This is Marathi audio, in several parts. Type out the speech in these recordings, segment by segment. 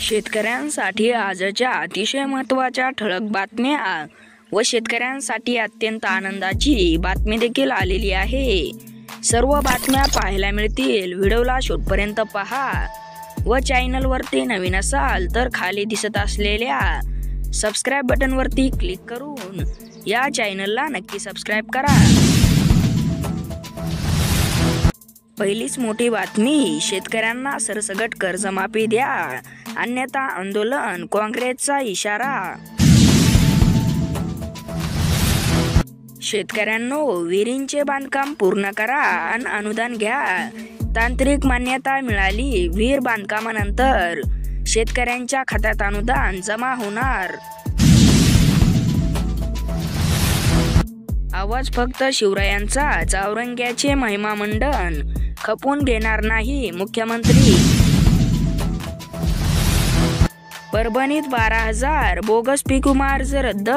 शेतकऱ्यांसाठी आजच्या अतिशय महत्त्वाच्या ठळक बातम्या व शेतकऱ्यांसाठी अत्यंत आनंदाची बातमी देखील आलेली आहे। सर्व बातम्या पाहायला मिळतील। व्हिडिओला शेवटपर्यंत पहा व चॅनलवरती नवीन असाल तर खाली दिसत असलेल्या सबस्क्राइब बटनवरती क्लिक करून या चॅनलला नक्की सबस्क्राइब करा। पहिलीच मोठी बातमी, शेतकऱ्यांना सरसकट कर्जमाफी द्या अन्यथा आंदोलन, काँग्रेसचा इशारा। शेतकऱ्यांनो, विहिरींचे बांधकाम पूर्ण करा आणि अनुदान घ्या। तांत्रिक मान्यता मिळाली, विहीर बांधकामानंतर शेतकऱ्यांच्या खात्यात अनुदान जमा होणार। आवाज फक्त शिवरायांचा, चौरंग्याचे महिमा मंडन खपवून घेणार नाही, मुख्यमंत्री। परभणीत 12,000 बोगस पीक विमा अर्ज रद्द।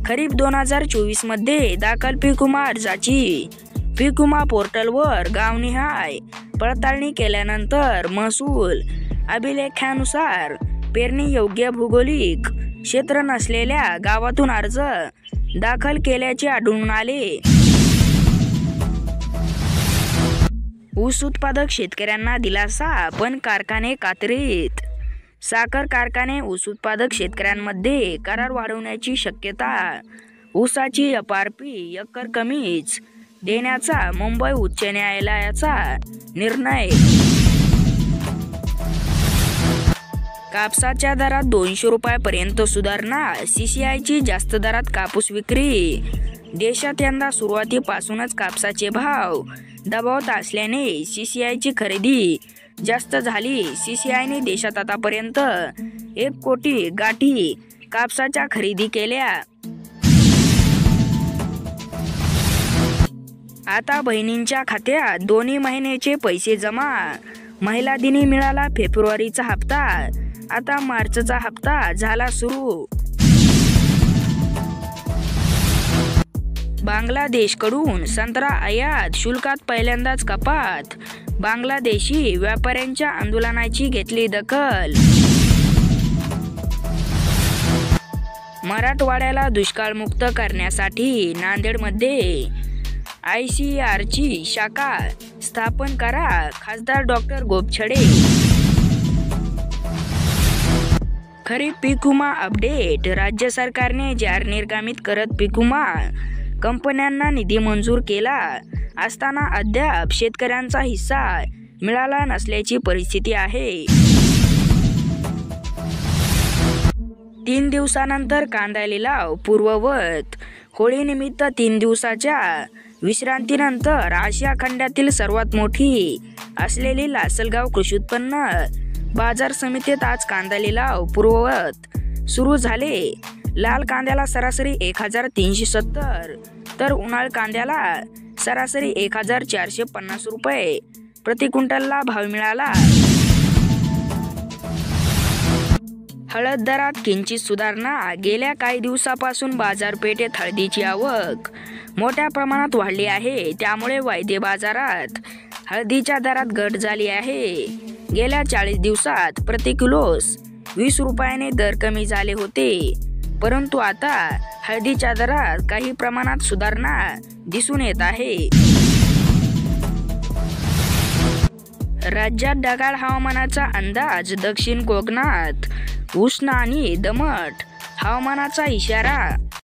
खरीप 2024 मध्ये दाखल पीक विमा अर्जाची पीक विमा पोर्टलवर गावनिहाय पडताळणी केल्यानंतर महसूल अभिलेखानुसार पेरणी योग्य भौगोलिक क्षेत्र नसलेल्या गावातून अर्ज दाखल केल्याचे आढळून आले। ऊस उत्पादक शेतकऱ्यांना दिलासा, पण कारखाने कात्रीत। साखर कारखाने ऊस उत्पादक शेतकऱ्यांमध्ये करार वाढवण्याची शक्यता। ऊसाची FRP एकर कमीच देण्याचा मुंबई उच्च न्यायालयाचा निर्णय। कापसाच्या दरात 200 रुपयापर्यंत सुधारणा। CCIची जास्त दरात कापूस विक्री। देशात यंदा सुरुवातीपासूनच कापसाचे भाव दबावात असल्याने CCIची खरेदी जास्त झाली। CCIने देशात आतापर्यंत 1 कोटी गाठी कापसाच्या खरेदी केल्या। आता बहिणींच्या खात्यात दोन्ही महिन्याचे पैसे जमा। महिला दिनी मिळाला फेब्रुवारीचा हप्ता, आता मार्चचा हप्ता झाला सुरू। बांगलादेशकडून संत्रा आयात शुल्कात पहिल्यांदाच कपात। बांगलादेशी व्यापाऱ्यांच्या आंदोलनाची घेतली दखल। मराठवाड्याला दुष्काळमुक्त करण्यासाठी नांदेडमध्ये ICARची शाखा स्थापन करा, खासदार डॉक्टर गोपछडे। खरीप पीक विमा अपडेट, राज्य सरकारने जार निर्गमित करत पीक विमा कंपन्यांना निधी मंजूर केला असताना अद्याप शेतकऱ्यांचा हिस्सा मिळाला नसल्याची परिस्थिती आहे। 3 दिवसानंतर कांदा लिलाव पूर्ववत। होळीनिमित्त 3 दिवसाच्या विश्रांतीनंतर आशिया खंडातील सर्वात मोठी असलेली लासलगाव कृषी उत्पन्न बाजार समितीत आज कांदा लिलाव पूर्ववत सुरू झाले। लाल कांद्याला सरासरी 1370 तर उन्हाळ कांद्याला सरासरी 1450 रुपये प्रति क्विंटलला भाव मिळाला। हळद दरात किंचित सुधारणा। गेल्या काही दिवसापासून बाजारपेठेत हळदीची आवक मोठ्या प्रमाणात वाढली आहे, त्यामुळे वायदे बाजारात हळदीच्या दरात घट झाली आहे। गेल्या 40 दिवसात प्रति किलोस 20 रुपयाने दर कमी झाले होते, परंतु आता हळदीच्या दरात काही प्रमाणात सुधारणा दिसून येत आहे। राज्यात ढगाळ हवामानाचा अंदाज। दक्षिण कोकणात उष्ण आणि दमट हवामानाचा इशारा।